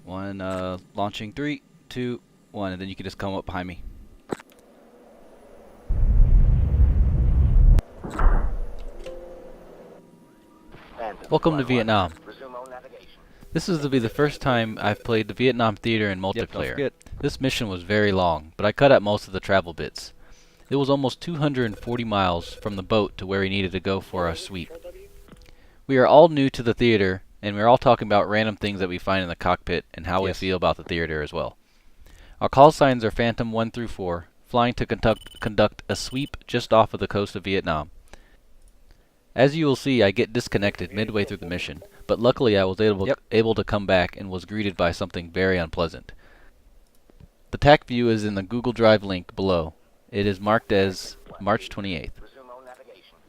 One, launching 3, 2, 1, and then you can just come up behind me. Welcome to Vietnam. This is to be the first time I've played the Vietnam theater in multiplayer. This mission was very long, but I cut out most of the travel bits. It was almost 240 miles from the boat to where we needed to go for our sweep. We are all new to the theater, and we're all talking about random things that we find in the cockpit and how we feel about the theater as well. Our call signs are Phantom 1 through 4, flying to conduct a sweep just off of the coast of Vietnam. As you will see, I get disconnected midway through the mission, but luckily I was able to come back and was greeted by something very unpleasant. The TAC view is in the Google Drive link below. It is marked as March 28th.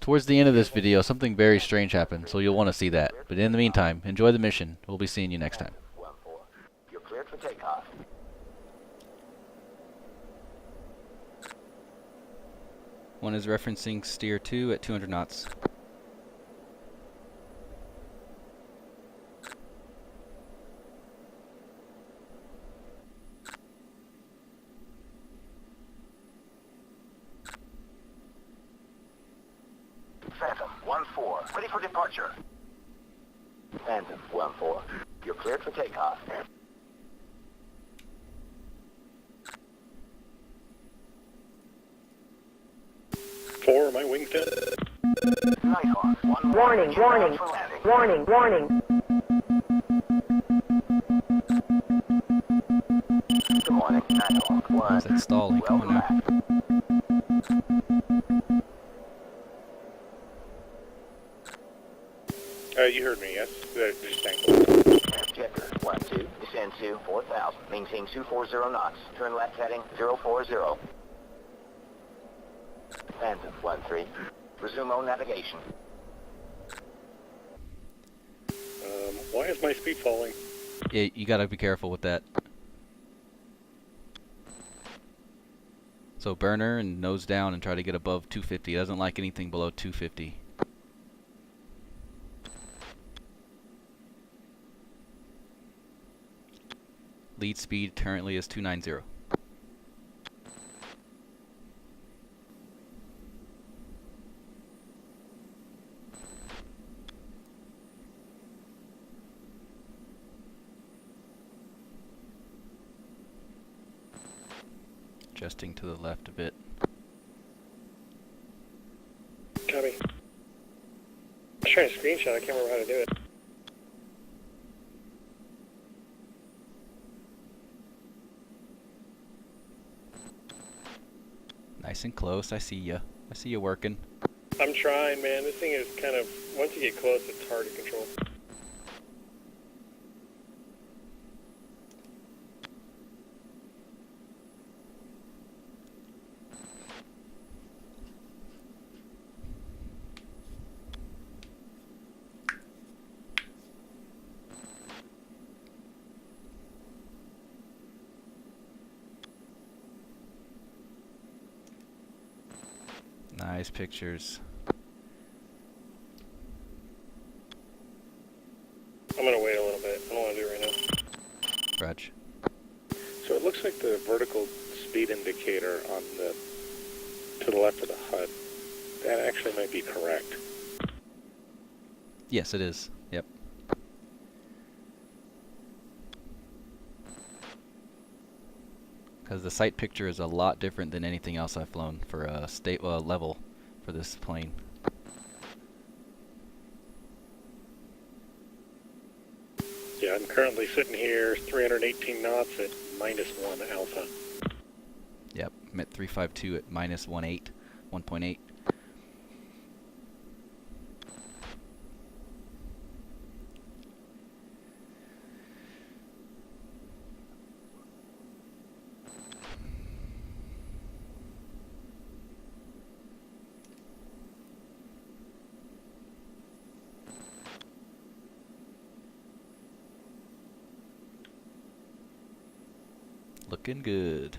Towards the end of this video, something very strange happened, so you'll want to see that. But in the meantime, enjoy the mission. We'll be seeing you next time. You're cleared for takeoff. One is referencing steer 2 at 200 knots. Phantom 1-4, ready for departure. Phantom 1-4, you're cleared for takeoff. Four, my wingtip. Nighthawk 1-1. Warning, warning, warning, warning. Good morning, Nighthawk 1. Is that stalling? Come on now. You heard me, yes? Just thank Checker 1-2, descend to 4,000, maintain 240 knots, turn left heading 040. Phantom 1-3, resume on navigation. Why is my speed falling? Yeah, you gotta be careful with that. So burner and nose down and try to get above 250. It doesn't like anything below 250. Lead speed currently is 290. Adjusting to the left a bit. Copy. I was trying to screenshot, I can't remember how to do it. Nice and close, I see ya. I see you working. I'm trying, man. This thing is kind of, once you get close, it's hard to control. Nice pictures. I'm gonna wait a little bit. I don't want to do it right now. Roger. So it looks like the vertical speed indicator on the, to the left of the HUD, that actually might be correct. Yes, it is. Yep. Because the sight picture is a lot different than anything else I've flown for a state level for this plane. Yeah, I'm currently sitting here 318 knots at -1 alpha. Yep, I'm at 352 at -1.8, 1.8. Looking good.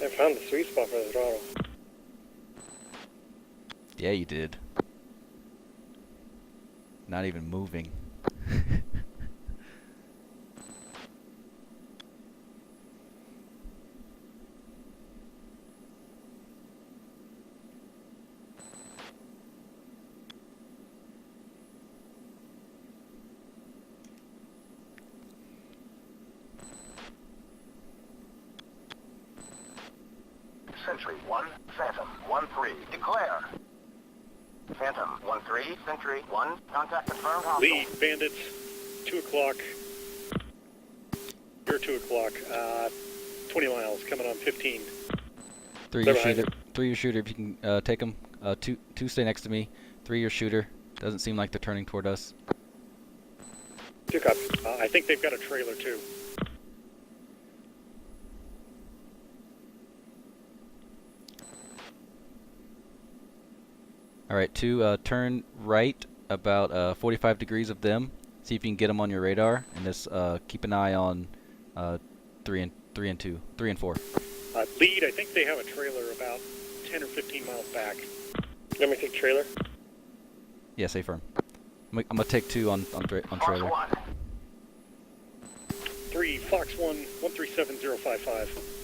I found the sweet spot for the throttle. Yeah, you did. not even moving. Sentry 1, Phantom 1-3, declare. Phantom 1-3, Sentry 1, contact confirmed. Hostile. Lead, bandits, 2 o'clock. You're 2 o'clock, 20 miles, coming on 15. 3 your shooter. 3 your shooter. If you can take them. 2 stay next to me. 3 your shooter. Doesn't seem like they're turning toward us. 2 copy. I think they've got a trailer too. Alright, 2 turn right about 45 degrees of them. See if you can get them on your radar, and just keep an eye on 3 and 4. Lead, I think they have a trailer about 10 or 15 miles back. Let me take trailer. Yeah, stay firm. I'm gonna take 2 on trailer. Fox 1. 3, Fox 1, 137055.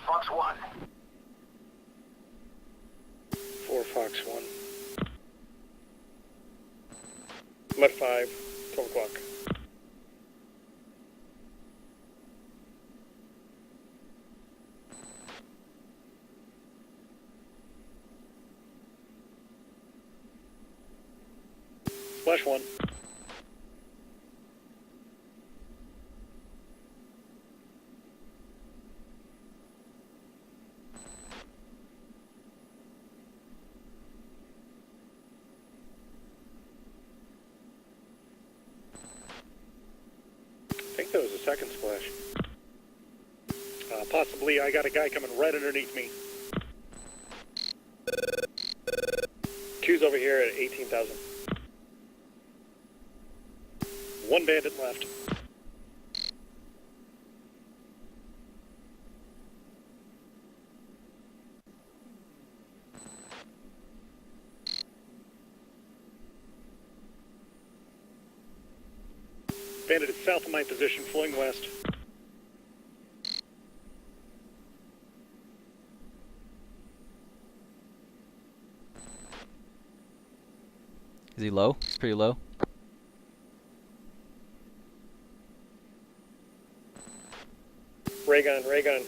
Fox 1. 4, Fox 1. Mud 5, 12 o'clock. Flash 1. I think that was a second splash. Possibly I got a guy coming right underneath me. 2's over here at 18,000. 1 bandit left. Bandit is south of my position, flowing west. Is he low? He's pretty low. Ray gun, ray gun.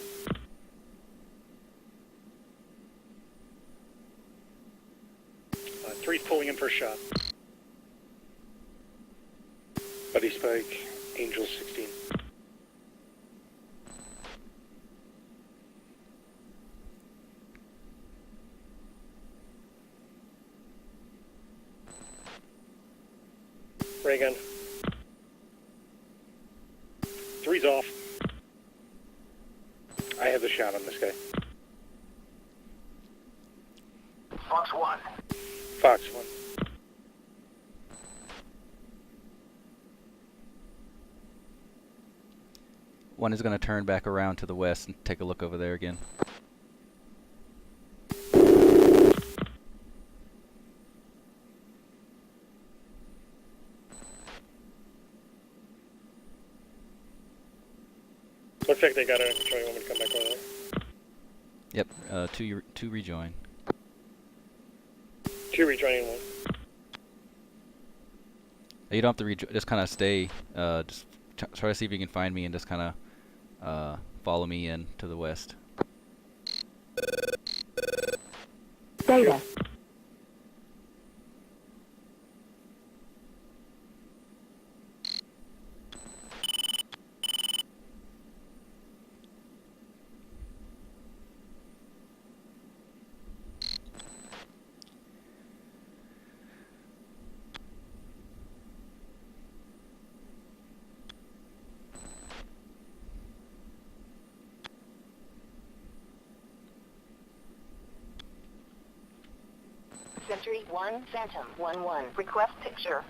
Three's pulling in for a shot. Buddy Spike, Angel 16. Ray gun. 3's off. I have the shot on this guy. Fox 1. Fox 1. One is going to turn back around to the west and take a look over there again. Looks like they got it. You want me to come back over there? Yep, 2 rejoin. 2 rejoining 1. You don't have to rejoin, just kind of stay, just try to see if you can find me and just kind of follow me in to the west. Data. Sentry 1, Phantom 1-1. Request picture.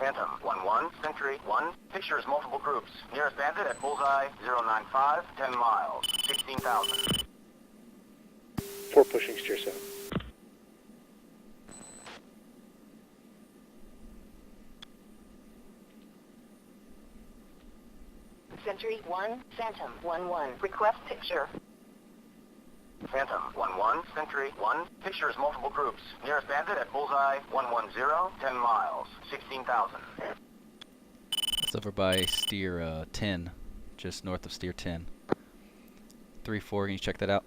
Phantom 1-1, Sentry 1. Pictures multiple groups. Nearest bandit at bullseye 095, 10 miles, 16,000. 4 pushing steer 7. Sentry 1, Phantom 1-1. Request picture. Phantom 1-1, Sentry 1. Pictures multiple groups. Nearest bandit at bullseye 110, 10 miles, 16,000. It's over by steer 10, just north of steer 10. 3-4, can you check that out?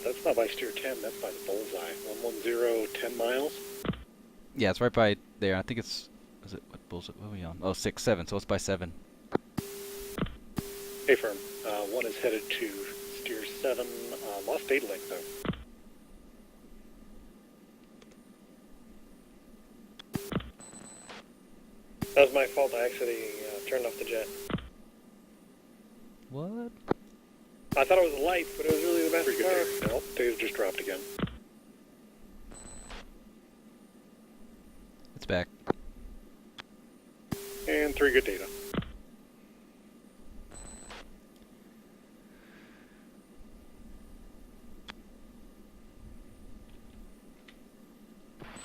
That's not by steer 10, that's by the bullseye. 110, 10 miles. Yeah, it's right by there. I think it's, is it, what bullseye, what are we on? Oh, 6-7, so it's by 7. Hey, firm. 1 is headed to steer 7. Lost data link, though. That was my fault. I actually turned off the jet. What? I thought it was a light, but it was really the battery. Nope, data just dropped again. It's back. And 3 good data.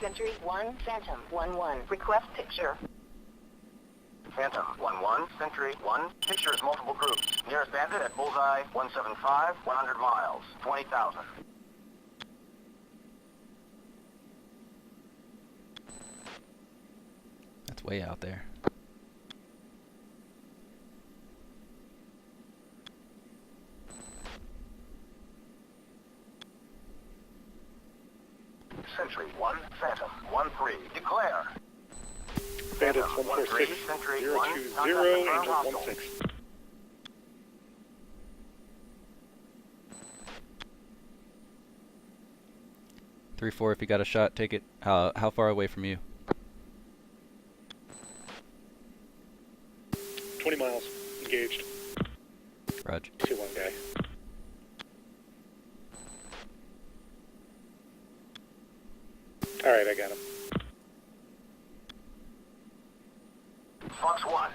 Sentry 1, Phantom 1-1. Request picture. Phantom 1-1, Sentry 1. Pictures multiple groups. Nearest bandit at bullseye 175, 100 miles, 20,000. That's way out there. Sentry 1, Phantom 1-3. Declare. Bandits Phantom 146, 1-3, Sentry 020, 1. Angels Contact 16. Three, 4, if you got a shot, take it. How far away from you? 20 miles. Engaged. Roger. See one guy. Alright, I got him. Fox 1.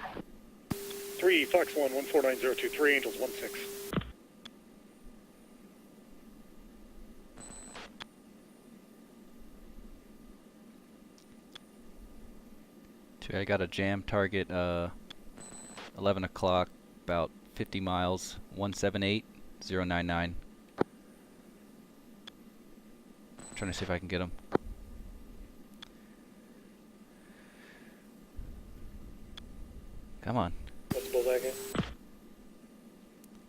3, Fox 1, 149023, Angels 16. I got a jam target 11 o'clock, about 50 miles, 178099. Trying to see if I can get him. Come on. What's the bullseye again?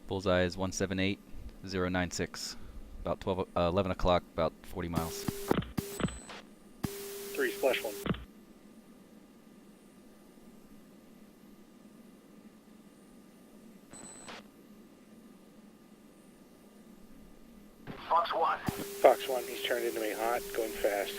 Bullseye is 178096. About 11 o'clock, about 40 miles. 3, Splash 1. Fox 1. Fox 1, he's turned into me hot, going fast.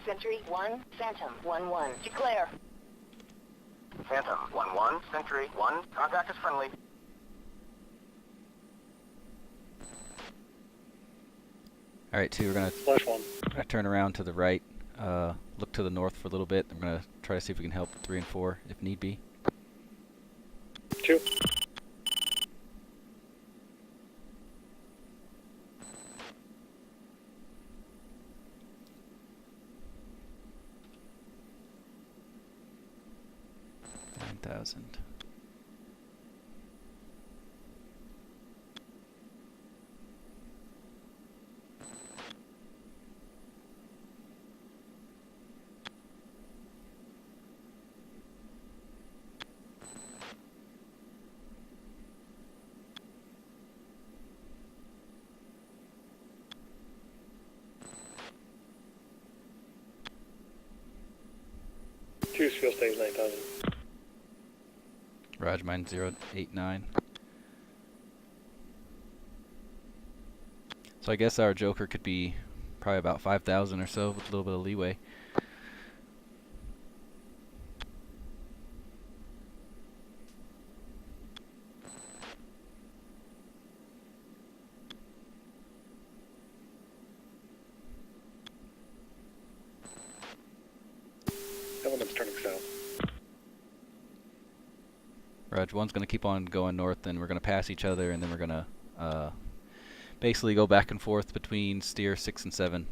Sentry 1, Phantom 1-1. Declare. Phantom 1-1, Sentry 1. Contact is friendly. Alright, 2, we're gonna Splash 1. turn around to the right, look to the north for a little bit. I'm gonna try to see if we can help 3 and 4 if need be. 2. $9,000. Two's fuel stage 9,000. Raj, mine 089. So I guess our Joker could be Probably about 5,000 or so with a little bit of leeway. Element's turning south. Raj, one's going to keep on going north, and we're going to pass each other, and then we're going to basically go back and forth between steer 6 and 7.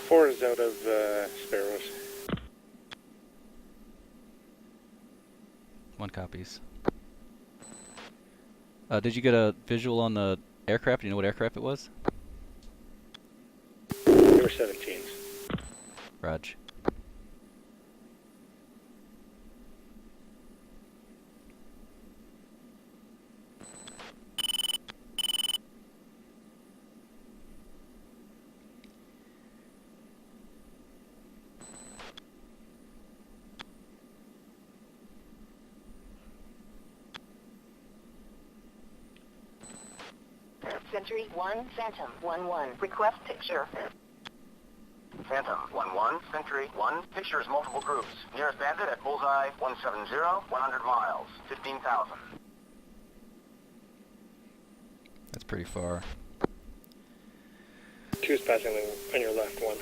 Four is out of Sparrows. One copies. Did you get a visual on the aircraft? Do you know what aircraft it was? They were 17s. Raj. Century 1, Phantom 1-1. Request picture. Phantom 1-1, Century 1, pictures multiple groups. Nearest bandit at bullseye 170, 100 miles, 15,000. That's pretty far. Two's passing on your left one.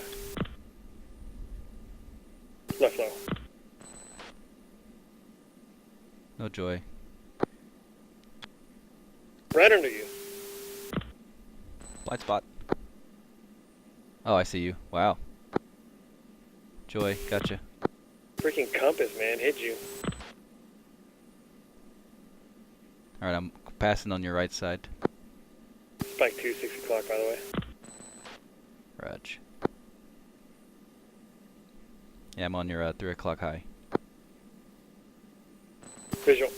Left low. No joy. Right under you. Blind spot. Oh, I see you. Wow. Joy, gotcha. Freaking compass, man, hit you. Alright, I'm passing on your right side. Spike 2, 6 o'clock, by the way. Raj. Yeah, I'm on your 3 o'clock high. Visual.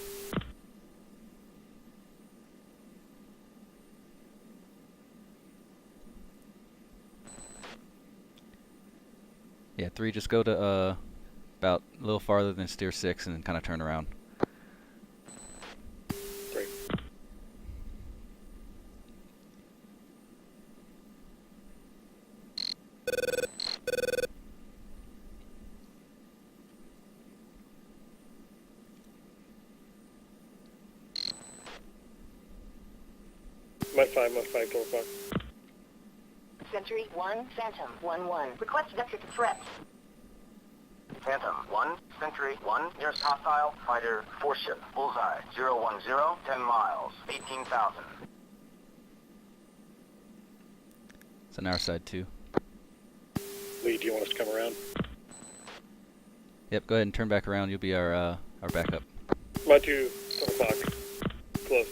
Yeah, 3, just go to about a little farther than steer 6 and then kind of turn around. 3. Mud 5, 4 o'clock. Century 1, Phantom 1-1. Request vector to threat. Phantom 1, Century 1, nearest hostile, fighter 4 ship, bullseye 010, 10 miles, 18,000. It's on our side too. Lee, do you want us to come around? Yep, go ahead and turn back around. You'll be our backup. Mud 2, 7 o'clock. Close.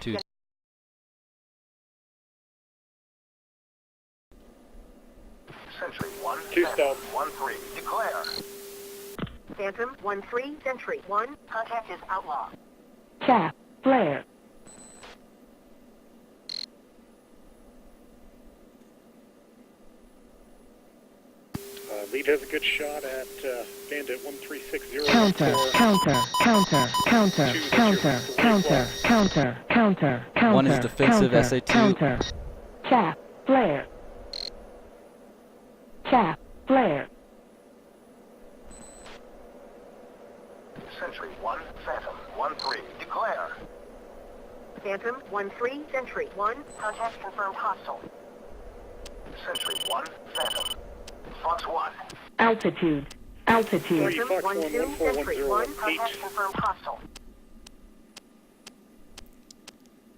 Two. Century 1, 2 Phantom stop. 1-3, declare. Phantom 1-3, Century 1. Contact is outlaw. Chaff, flare. Lead has a good shot at Bandit 1360. Counter, counter, counter, counter, counter, counter, counter, counter, counter. One is defensive, counter, SA2. Counter. Chaff, flare. Chaff, flare. Century 1, Phantom 1-3, declare. Phantom 1-3, Century 1. Contact confirmed hostile. Century 1, Phantom. Fox 1. Altitude, altitude. Phantom Fox 1, 1-2, 14, Century 1. 10, Contact 8. confirmed hostile.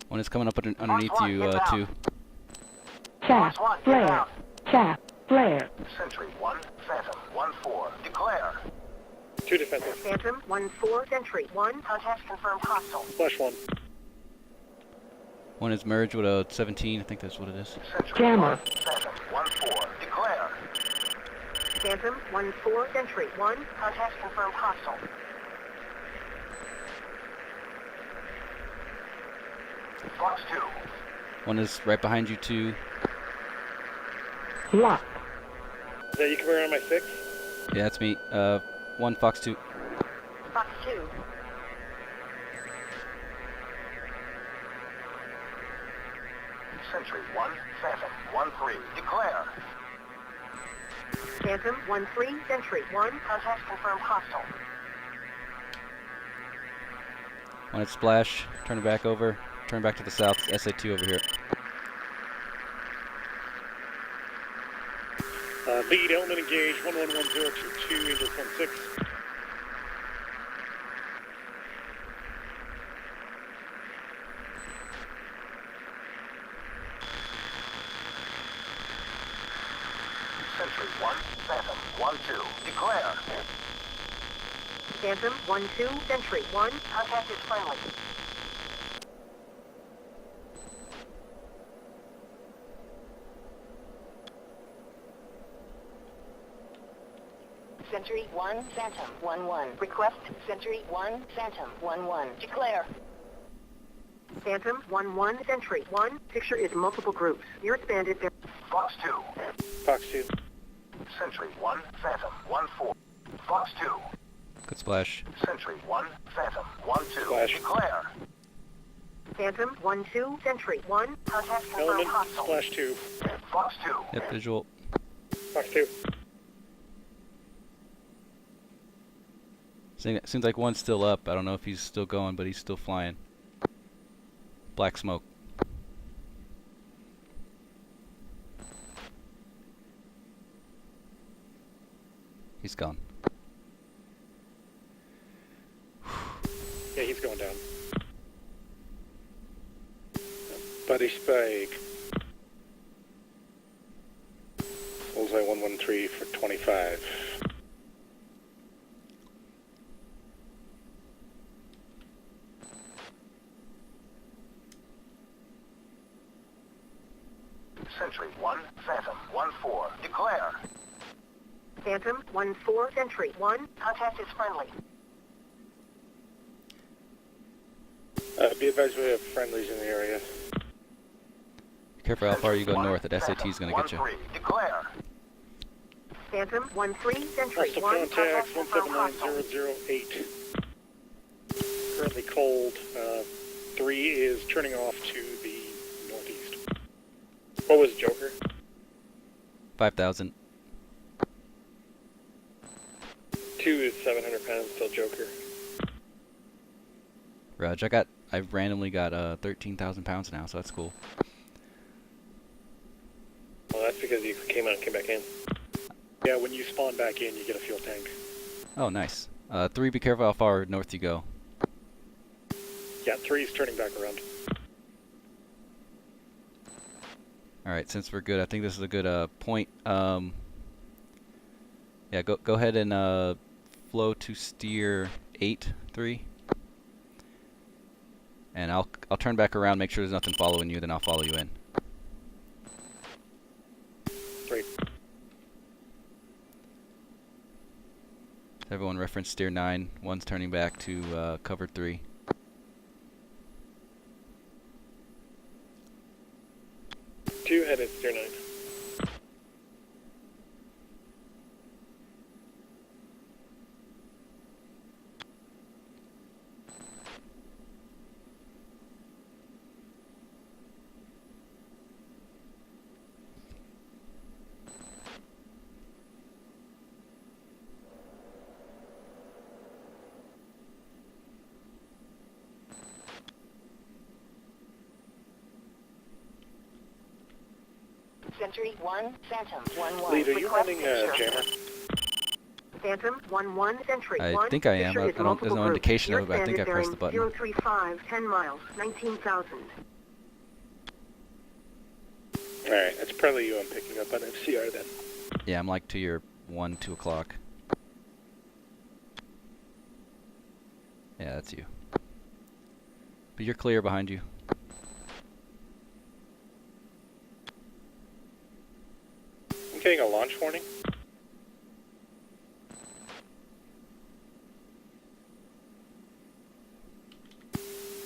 One is coming up underneath you, 2. Chaff, Fox 1, flare. inbound. Chaff, flare. Century 1, Phantom 1-4, declare. 2 defensive. Phantom 1-4, Century 1. Contact confirmed hostile. Flash 1. One is merged with a 17. I think that's what it is. Century Jammer. 1, Phantom 1-4, declare. Phantom 1-4, Century 1. Contact confirmed hostile. Fox 2. One is right behind you, 2. Lock. Is that you come around my 6? Yeah, that's me. 1 Fox 2. Fox 2. Sentry 1, Phantom 1-3. Declare. Phantom 1-3, Sentry 1. Contact confirmed hostile. When it splash, turn it back over. Turn back to the south. SA2 over here. Lead element engaged 111022 Angels 16. Sentry 1, Phantom 1-2. Declare. Phantom 1-2, Sentry 1. Contact is friendly. Sentry 1, Phantom 1-1. Request Sentry 1, Phantom 1-1. Declare. Phantom 1-1, Sentry 1. Picture is multiple groups. Nearest bandit. Fox 2. Fox 2. Sentry 1, Phantom 1-4. Fox 2. Good splash. Sentry 1, Phantom 1-2. Flash. Declare. Phantom 1-2, Sentry 1. Contact confirmed Element hostile. splash 2. Fox 2. Yep, visual. Fox 2. Seems like one's still up. I don't know if he's still going, but he's still flying. Black smoke. He's gone. Yeah, he's going down. Buddy Spike. Bullseye 113 for 25. Sentry 1, Phantom 1-4. Declare. Phantom 1-4, Sentry 1. Contact is friendly. Be advised we have friendlies in the area. Be careful how far you go north. That SAT is going to get you. 1-3. Declare. Phantom 1-3, Sentry Hostile 1. contacts Contact confirmed hostile. 179008. Currently cold. 3 is turning off to the northeast. What was Joker? 5,000. 2 is 700 pounds, still Joker. Raj, I randomly got 13,000 pounds now, so that's cool. Well, that's because you came out and came back in. Yeah, when you spawn back in, you get a fuel tank. Oh, nice. 3, be careful how far north you go. Yeah, 3 is turning back around. Alright, since we're good, I think this is a good point. Yeah, go ahead and flow to steer 8-3. And I'll turn back around, make sure there's nothing following you, then I'll follow you in. Great. Everyone reference steer 9. 1's turning back to cover 3. Two headed steer 9. Sentry 1, Phantom 1-1. Lead, are you Request running picture. jammer? Phantom 1-1, Sentry 1. I think I am. Picture I is don't, there's multiple no groups. indication of it, but I think I Nearest pressed the bandit button. bearing 035, 10 miles, 19,000. Alright, that's probably you I'm picking up on FCR then. Yeah, I'm like to your 1, 2 o'clock. Yeah, that's you. But you're clear behind you. I'm getting a launch warning.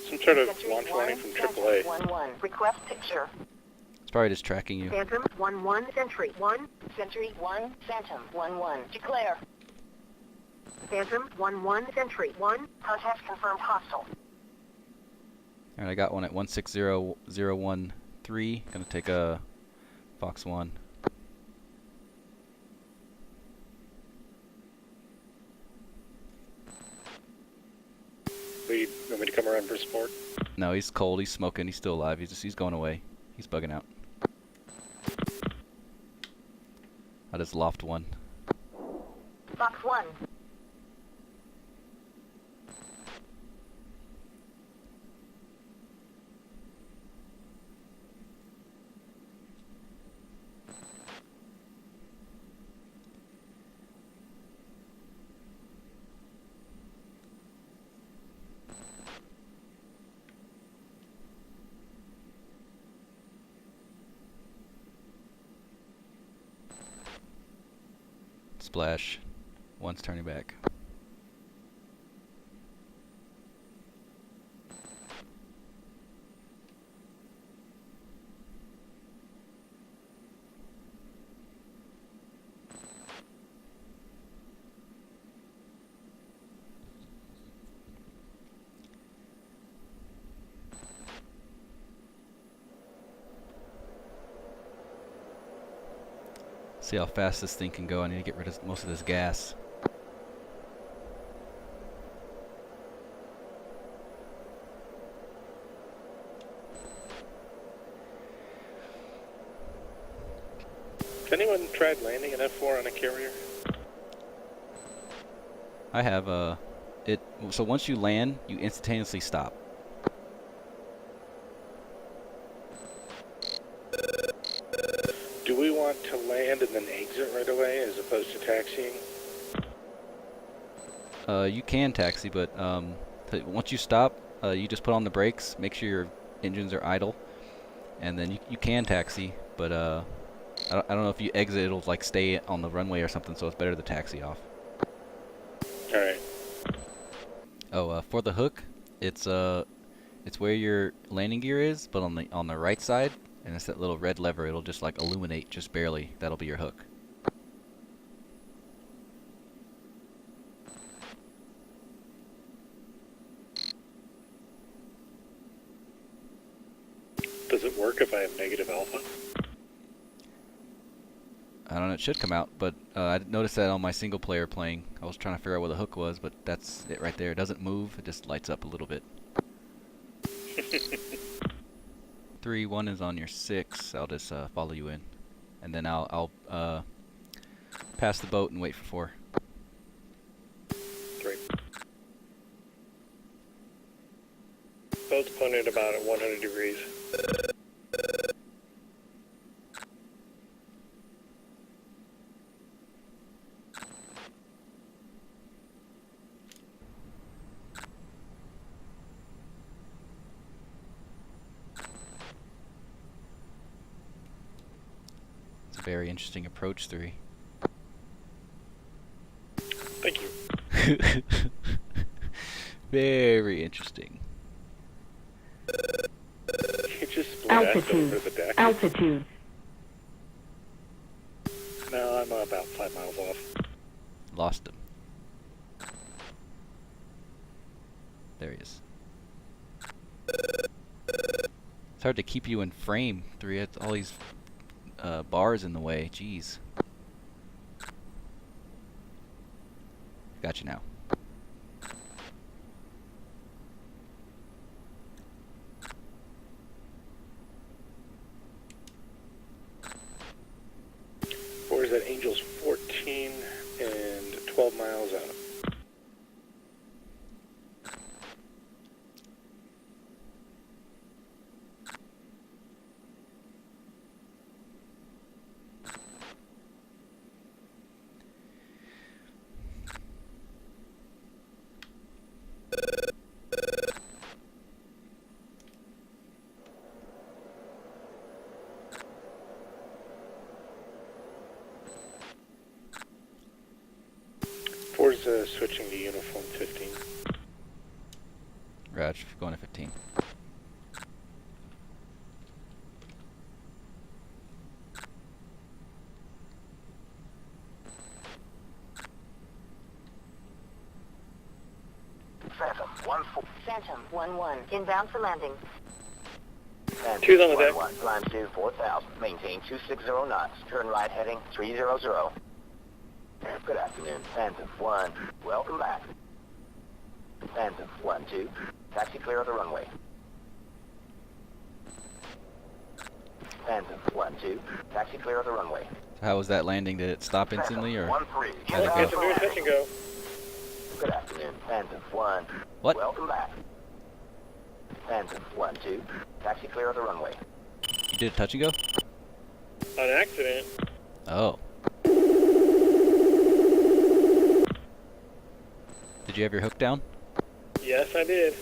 Some sort of Sentry launch 1, warning from Phantom AAA. 1-1. Request picture. It's probably just tracking you. Phantom 1-1 Sentry 1. Sentry 1. Phantom 1-1. Declare. Phantom 1-1 Sentry 1. Contact confirmed hostile. Alright, I got one at 160013. Gonna take a Fox 1. Lead, want me to come around for support? No, he's cold, he's smoking, he's still alive. He's going away. He's bugging out. I just loft 1. Fox 1. Splash. 1's turning back. See how fast this thing can go. I need to get rid of most of this gas. Has anyone tried landing an F-4 on a carrier? I have so once you land, you instantaneously stop. Do we want to land and then exit right away as opposed to taxiing? You can taxi, but once you stop, you just put on the brakes, make sure your engines are idle, and then you can taxi, but I don't know if you exit, it'll like stay on the runway or something, so it's better to taxi off. Alright. Oh, for the hook, it's where your landing gear is, but on the right side, and it's that little red lever. It'll just like illuminate just barely. That'll be your hook. Does it work if I have negative alpha? I don't know, it should come out, but I noticed that on my single player playing. I was trying to figure out where the hook was, but that's it right there. It doesn't move, it just lights up a little bit. 3-1 is on your 6. I'll just follow you in, and then I'll pass the boat and wait for 4. 3. Boat's pointed about at 100 degrees. It's a very interesting approach, 3. Thank you. Very interesting. You just splashed over the deck. Altitude. No, I'm about 5 miles off. Lost him. There he is. It's hard to keep you in frame, 3. It's all these bars in the way. Jeez. Got you now. Or is that Angels 14 and 12 miles out? Switching to uniform 15. Raj, going to 15. 1-4. Phantom 1-1, inbound for landing. Phantom Two's on the deck. 1-1, climb to 4,000. Maintain 260 knots. Turn right heading 300. Good afternoon, Phantom 1. Welcome back. Phantom 1-2. Taxi clear of the runway. Phantom 1-2. Taxi clear of the runway. So how was that landing? Did it stop instantly, or? 1-3. How'd it go? Get the nearest touch and go. Good afternoon, Phantom 1. What? Welcome back. Phantom 1-2. Taxi clear of the runway. You did a touch and go? On accident. Oh. Did you have your hook down? Yes, I did.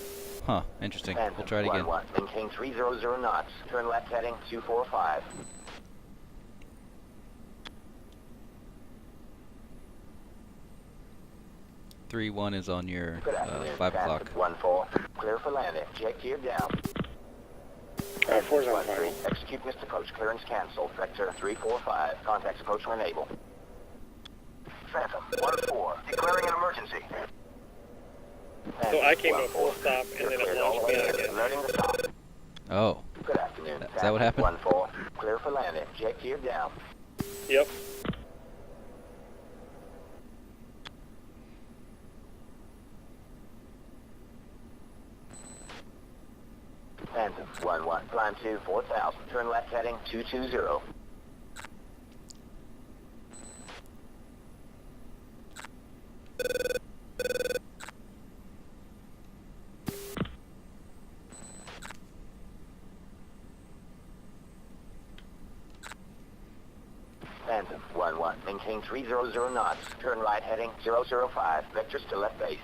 Huh, interesting. Phantom We'll try it again. 1-1. Maintain 300 knots. Turn left heading 245. 3-1 is on your Good afternoon, 5 o'clock. Phantom 1-4. Clear for landing. Jet gear down. 4's on 1-3. final. Execute missed approach. Clearance canceled. Vector 345. Contact approach when able. Phantom 1-4. Declaring an emergency. So I came to a 1-4. full stop and then it Cleared all launched the me way out in. again. Alerting the stop. Oh. Good afternoon. Is that what happened? 1-4. Clear for landing. Jet gear down. Yep. Phantom 1-1. Climb to 4,000. Turn left heading 220. Phantom 1-1. Maintain 300 knots. Turn right heading 005. Vector still at base.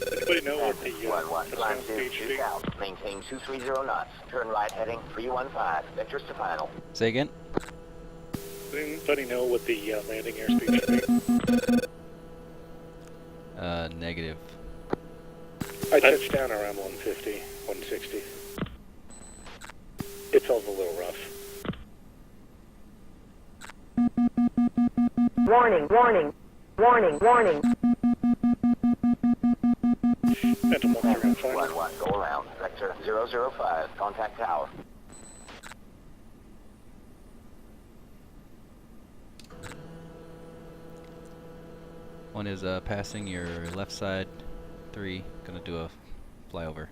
Anybody know what the Phantom 1-1. Climb touchdown to speed should be? 2,000. Maintain 230 knots. Turn right heading 315. Vector to final. Say again? Does anybody know what the landing airspeed should be? Negative. I touched down around 150, 160. It felt a little rough. Warning, warning, warning, warning. Phantom 1-3 on Phantom final. 1-1. Go around. Vector 005. Contact tower. One is passing your left side. 3. Gonna do a flyover.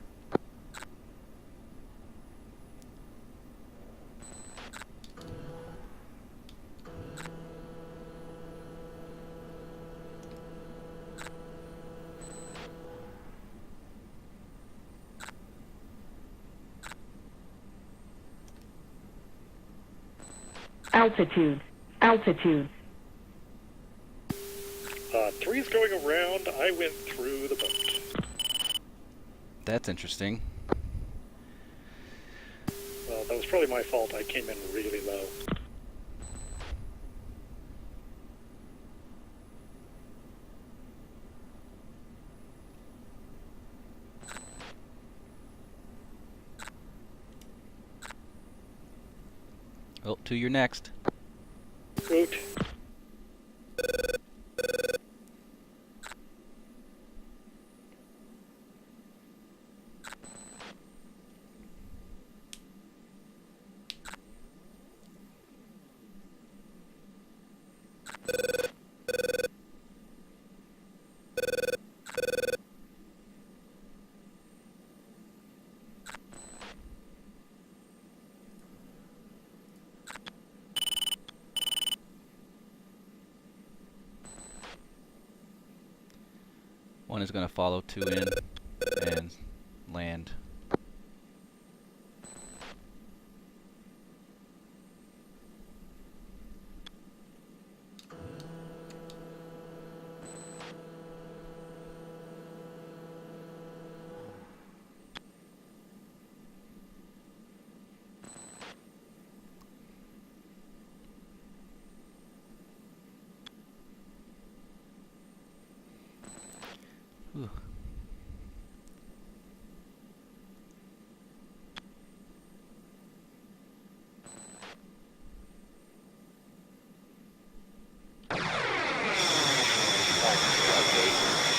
Altitude. Altitude. 3's going around. I went through the boat. That's interesting. Well, that was probably my fault. I came in really low. Well, to your next. Boot. One is gonna follow 2 in and land. Ooh.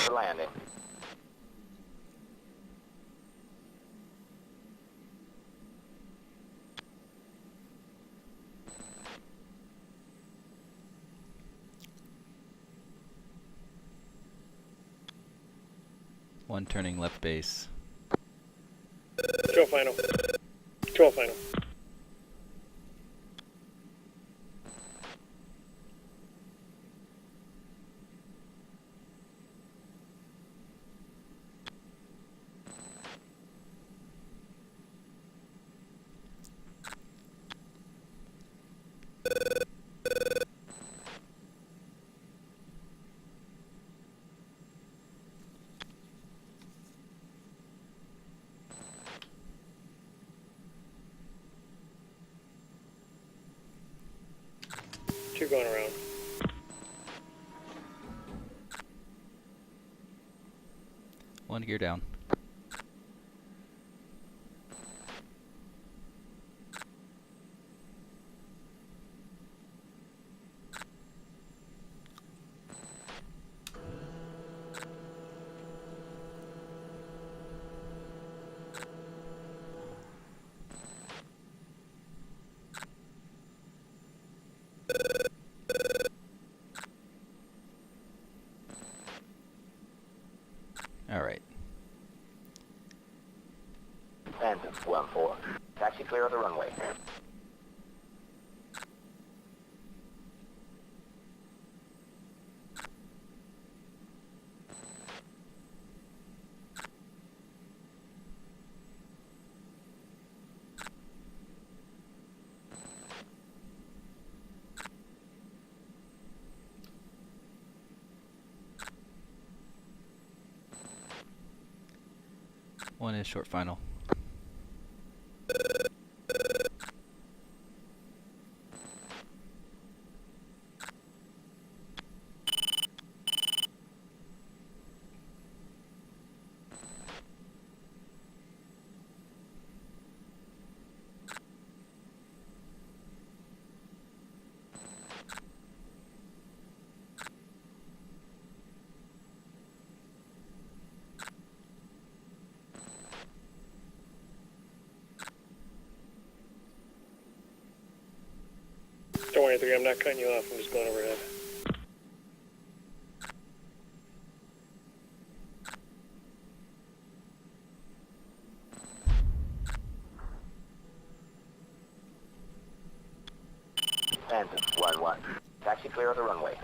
For landing. 1 turning left base. Control final. Control final. Two going around. One gear down. Alright. Phantom 1-4. Taxi clear of the runway. One is short final. Don't worry, 3, I'm not cutting you off, I'm just going overhead. Phantom 1-1. Taxi clear of the runway.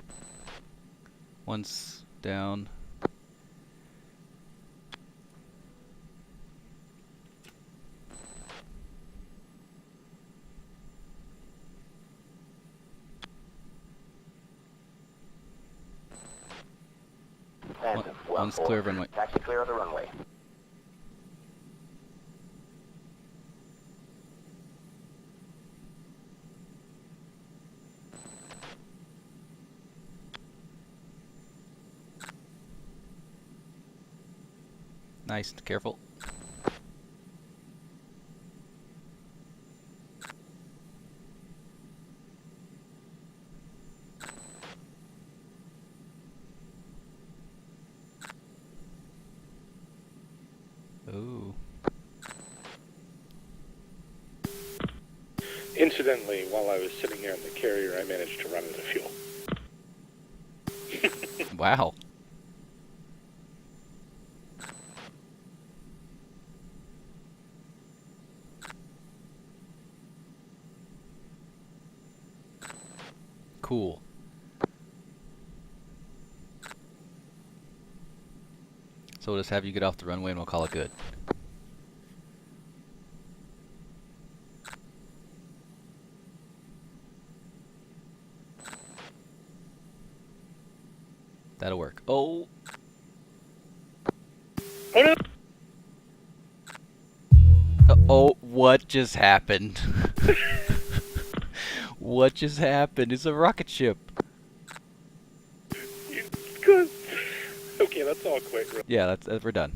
One's down. Phantom One's 1-4. clear of runway. Taxi clear of the runway. Nice, careful. Ooh. Incidentally, while I was sitting here in the carrier, I managed to run out of fuel. Wow. Cool. So we'll just have you get off the runway and we'll call it good. That'll work. Oh! Oh no! Oh, what just happened? What just happened? It's a rocket ship. Good. Okay, let's all quit. Yeah, we're done.